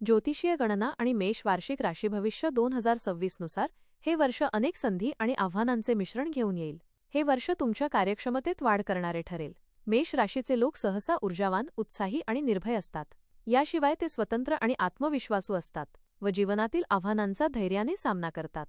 ज्योतिषीय गणना आणि मेष वार्षिक राशी भविष्य 2026 नुसार हे वर्ष अनेक संधी आणि आव्हानांचे मिश्रण घेऊन येईल. हे वर्ष तुमच्या कार्यक्षमतेत वाढ करणारे ठरेल. मेष राशीचे लोक सहसा ऊर्जावान, उत्साही आणि निर्भय असतात. याशिवाय ते स्वतंत्र आणि आत्मविश्वासू असतात व जीवनातील आव्हानांचा धैर्याने सामना करतात.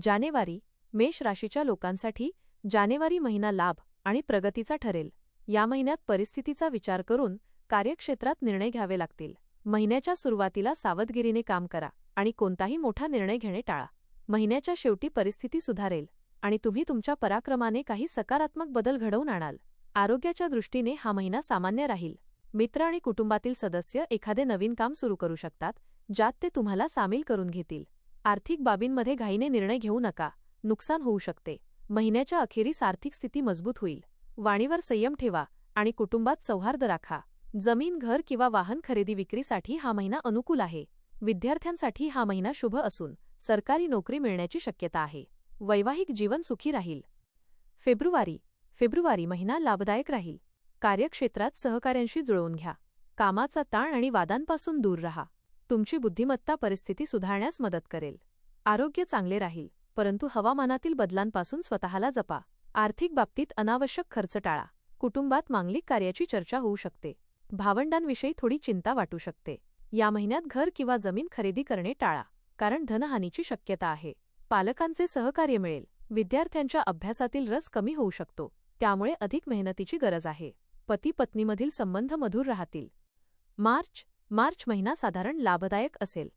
जानेवारी. मेष राशीच्या लोकांसाठी जानेवारी महिना लाभ आणि प्रगतीचा ठरेल. या महिन्यात परिस्थितीचा विचार करून कार्यक्षेत्रात निर्णय घ्यावे लागतील. महिन्याच्या सुरुवातीला सावधगिरीने काम करा आणि कोणताही मोठा निर्णय घेणे टाळा. महिन्याच्या शेवटी परिस्थिती सुधारेल आणि तुम्ही तुमच्या पराक्रमाने काही सकारात्मक बदल घडवून आणाल. आरोग्याच्या दृष्टीने हा महिना सामान्य राहील. मित्र आणि कुटुंबातील सदस्य एखादे नवीन काम सुरू करू शकतात, ज्यात ते तुम्हाला सामील करून घेतील. आर्थिक बाबींमध्ये घाईने निर्णय घेऊ नका, नुकसान होऊ शकते. महिन्याच्या अखेरीस आर्थिक स्थिती मजबूत होईल. वाणीवर संयम ठेवा आणि कुटुंबात सौहार्द राखा. जमीन, घर किंवा वाहन खरेदी विक्रीसाठी हा महिना अनुकूल आहे. विद्यार्थ्यांसाठी हा महिना शुभ असून सरकारी नोकरी मिळण्याची शक्यता आहे. वैवाहिक जीवन सुखी राहील. फेब्रुवारी महिना लाभदायक राहील. कार्यक्षेत्रात सहकाऱ्यांशी जुळवून घ्या. कामाचा ताण आणि वादांपासून दूर राहा. तुमची बुद्धिमत्ता परिस्थिती सुधारण्यास मदत करेल. आरोग्य चांगले राहील, परंतु हवामानातील बदलांपासून स्वतःला जपा. आर्थिक बाबतीत अनावश्यक खर्च टाळा. कुटुंबात मांगलिक कार्याची चर्चा होऊ शकते. भावंडांविषयी थोडी चिंता वाटू शकते. या महिन्यात घर किंवा जमीन खरेदी करणे टाळा, कारण धनहानीची शक्यता आहे. पालकांचे सहकार्य मिळेल. विद्यार्थ्यांच्या अभ्यासातील रस कमी होऊ शकतो, त्यामुळे अधिक मेहनतीची गरज आहे. पती पत्नीमधील संबंध मधुर राहतील. मार्च महिना साधारण लाभदायक असेल.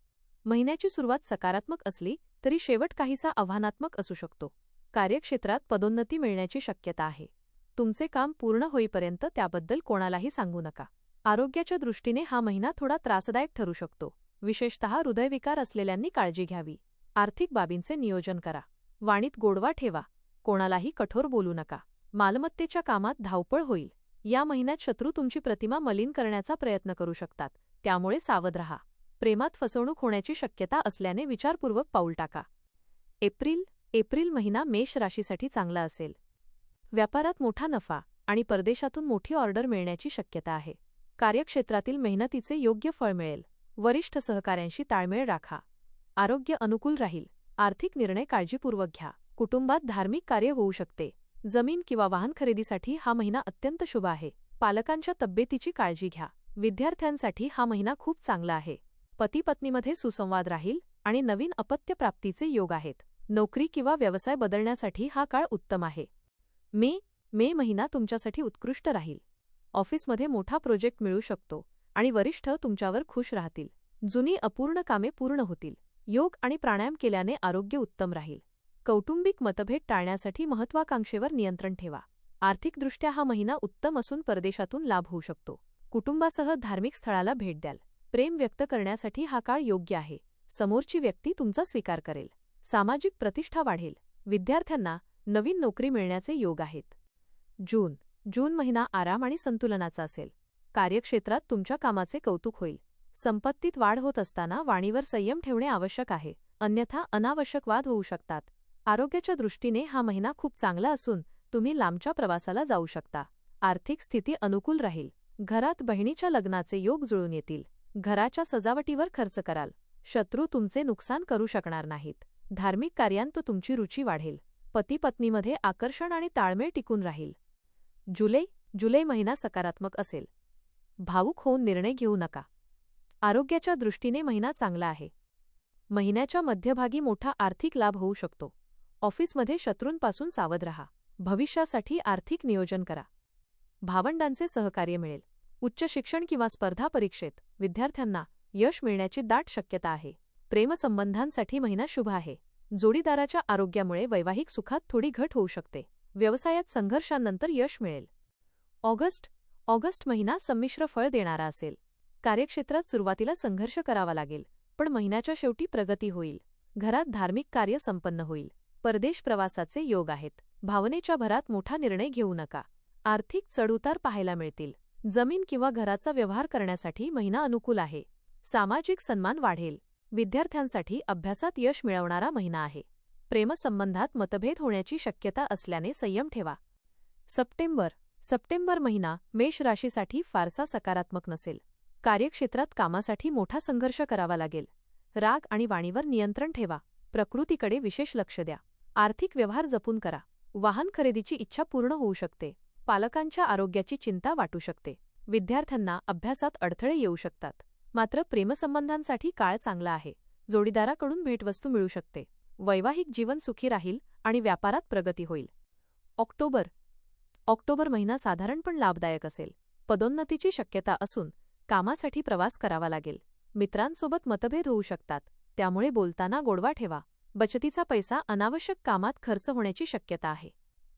महिन्याची सुरुवात सकारात्मक असली तरी शेवट काहीसा आव्हानात्मक असू शकतो. कार्यक्षेत्रात पदोन्नती मिळण्याची शक्यता आहे. तुमचे काम पूर्ण होईपर्यंत त्याबद्दल कोणालाही सांगू नका. आरोग्याच्या दृष्टीने हा महिना थोडा त्रासदायक ठरू शकतो, विशेषतः हृदयविकार असलेल्यांनी काळजी घ्यावी. आर्थिक बाबींचे नियोजन करा. वाणीत गोडवा ठेवा. कोणालाही कठोर बोलू नका. मालमत्तेच्या कामात धावपळ होईल. या महिन्यात शत्रू तुमची प्रतिमा मलिन करण्याचा प्रयत्न करू शकतात, त्यामुळे सावध राहा. प्रेमात फसवणूक होण्याची शक्यता असल्याने विचारपूर्वक पाऊल टाका. एप्रिल महिना मेष राशीसाठी चांगला असेल. व्यापारात मोठा नफा आणि परदेशातून मोठी ऑर्डर मिळण्याची शक्यता आहे. कार्यक्षेत्रातील मेहनतीचे योग्य फळ मिळेल. वरिष्ठ सहकाऱ्यांशी ताळमेळ राखा. आरोग्य अनुकूल राहील. आर्थिक निर्णय काळजीपूर्वक घ्या. कुटुंबात धार्मिक कार्य होऊ शकते. जमीन किंवा वाहन खरेदीसाठी हा महिना अत्यंत शुभ आहे. पालकांच्या तब्येतीची काळजी घ्या. विद्यार्थ्यांसाठी हा महिना खूप चांगला आहे. पती पत्नीमध्ये सुसंवाद राहील आणि नवीन अपत्य प्राप्तीचे योग आहेत. नोकरी किंवा व्यवसाय बदलण्यासाठी हा काळ उत्तम आहे. मे महिना तुमच्यासाठी उत्कृष्ट राहील. ऑफिसमध्ये मोठा प्रोजेक्ट मिळू शकतो आणि वरिष्ठ तुमच्यावर खुश राहतील. जुनी अपूर्ण कामे पूर्ण होतील. योग आणि प्राणायाम केल्याने आरोग्य उत्तम राहील. कौटुंबिक मतभेद टाळण्यासाठी महत्त्वाकांक्षेवर नियंत्रण ठेवा. आर्थिकदृष्ट्या हा महिना उत्तम असून परदेशातून लाभ होऊ शकतो. कुटुंबासह धार्मिक स्थळाला भेट द्याल. प्रेम व्यक्त करण्यासाठी हा काळ योग्य आहे. समोरची व्यक्ती तुमचा स्वीकार करेल. सामाजिक प्रतिष्ठा वाढेल. विद्यार्थ्यांना नवीन नोकरी मिळण्याचे योग आहेत. जून महिना आराम आणि संतुलनाचा असेल. कार्यक्षेत्रात तुमच्या कामाचे कौतुक होईल. संपत्तीत वाढ होत असताना वाणीवर संयम ठेवणे आवश्यक आहे, अन्यथा अनावश्यक वाद होऊ शकतात. आरोग्याच्या दृष्टीने हा महिना खूप चांगला असून तुम्ही लांबच्या प्रवासाला जाऊ शकता. आर्थिक स्थिती अनुकूल राहील. घरात बहिणीच्या लग्नाचे योग जुळून येतील. घराच्या सजावटीवर खर्च कराल. शत्रू तुमचे नुकसान करू शकणार नाहीत. धार्मिक कार्यांत तुमची रुची वाढेल. पती पत्नीमध्ये आकर्षण आणि ताळमेळ टिकून राहील. जुलै महिना सकारात्मक असेल. भावुक होऊन निर्णय घेऊ नका. आरोग्याच्या दृष्टीने महिना चांगला आहे. महिन्याच्या मध्यभागी मोठा आर्थिक लाभ होऊ शकतो. ऑफिसमध्ये शत्रूंपासून सावध राहा. भविष्यासाठी आर्थिक नियोजन करा. भावंडांचे सहकार्य मिळेल. उच्च शिक्षण किंवा स्पर्धा परीक्षेत विद्यार्थ्यांना यश मिळण्याची दाट शक्यता आहे. प्रेमसंबंधांसाठी महिना शुभ आहे. जोडीदाराच्या आरोग्यामुळे वैवाहिक सुखात थोडी घट होऊ शकते. व्यवसायात संघर्षांनंतर यश मिळेल. ऑगस्ट महिना संमिश्र फळ देणारा असेल. कार्यक्षेत्रात सुरुवातीला संघर्ष करावा लागेल, पण महिन्याच्या शेवटी प्रगती होईल. घरात धार्मिक कार्य संपन्न होईल. परदेश प्रवासाचे योग आहेत. भावनेच्या भरात मोठा निर्णय घेऊ नका. आर्थिक चढउतार पाहायला मिळतील. जमीन किंवा घराचा व्यवहार करण्यासाठी महिना अनुकूल आहे. सामाजिक सन्मान वाढेल. विद्यार्थ्यांसाठी अभ्यासात यश मिळवणारा महिना आहे. प्रेमसंबंधात मतभेद होण्याची शक्यता असल्याने संयम ठेवा. सप्टेंबर महिना मेष राशीसाठी फारसा सकारात्मक नसेल. कार्यक्षेत्रात कामासाठी मोठा संघर्ष करावा लागेल. राग आणि वाणीवर नियंत्रण ठेवा. प्रकृतीकडे विशेष लक्ष द्या. आर्थिक व्यवहार जपून करा. वाहन खरेदीची इच्छा पूर्ण होऊ शकते. पालकांच्या आरोग्याची चिंता वाटू शकते. विद्यार्थ्यांना अभ्यासात अडथळे येऊ शकतात. मात्र प्रेमसंबंधांसाठी काळ चांगला आहे. जोडीदाराकडून भेटवस्तू मिळू शकते. वैवाहिक जीवन सुखी राहील आणि व्यापारात प्रगती होईल. ऑक्टोबर महिना साधारण पण लाभदायक असेल. पदोन्नतीची शक्यता असून कामासाठी प्रवास करावा लागेल. मित्रांसोबत मतभेद होऊ शकतात, त्यामुळे बोलताना गोडवा ठेवा. बचतीचा पैसा अनावश्यक कामात खर्च होण्याची शक्यता आहे.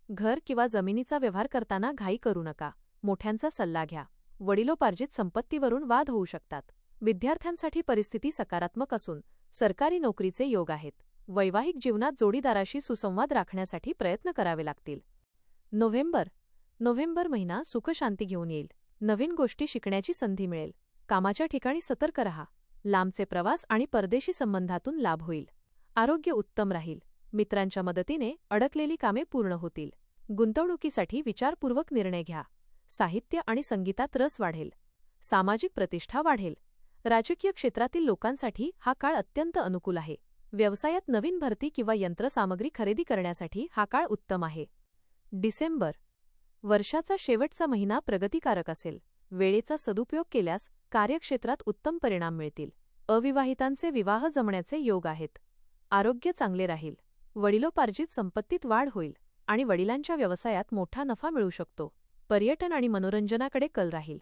घर किंवा जमिनीचा व्यवहार करताना घाई करू नका. मोठ्यांचा सल्ला घ्या. वडिलोपार्जित संपत्तीवरून वाद होऊ शकतात. विद्यार्थ्यांसाठी परिस्थिती सकारात्मक असून सरकारी नोकरीचे योग आहेत. वैवाहिक जीवनात जोडीदाराशी सुसंवाद राखण्यासाठी प्रयत्न करावे लागतील. नोव्हेंबर महिना सुखशांती घेऊन येईल. नवीन गोष्टी शिकण्याची संधी मिळेल. कामाच्या ठिकाणी सतर्क रहा. लांबचे प्रवास आणि परदेशी संबंधातून लाभ होईल. आरोग्य उत्तम राहील. मित्रांच्या मदतीने अडकलेली कामे पूर्ण होतील. गुंतवणुकीसाठी विचारपूर्वक निर्णय घ्या. साहित्य आणि संगीतात रस वाढेल. सामाजिक प्रतिष्ठा वाढेल. राजकीय क्षेत्रातील लोकांसाठी हा काळ अत्यंत अनुकूल आहे. व्यवसायात नवीन भरती किंवा यंत्रसामग्री खरेदी करण्यासाठी हा काळ उत्तम आहे. डिसेंबर वर्षाचा शेवटचा महिना प्रगतिकारक असेल. वेळेचा सदुपयोग केल्यास कार्यक्षेत्रात उत्तम परिणाम मिळतील. अविवाहितांचे विवाह जमण्याचे योग आहेत. आरोग्य चांगले राहील. वडिलोपार्जित संपत्तीत वाढ होईल आणि वडिलांच्या व्यवसायात मोठा नफा मिळू शकतो. पर्यटन आणि मनोरंजनाकडे कल राहील.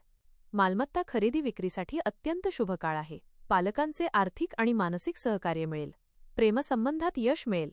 मालमत्ता खरेदी विक्रीसाठी अत्यंत शुभ काळ आहे. पालकांचे आर्थिक आणि मानसिक सहकार्य मिळेल. प्रेमसंबंधात यश मिळेल.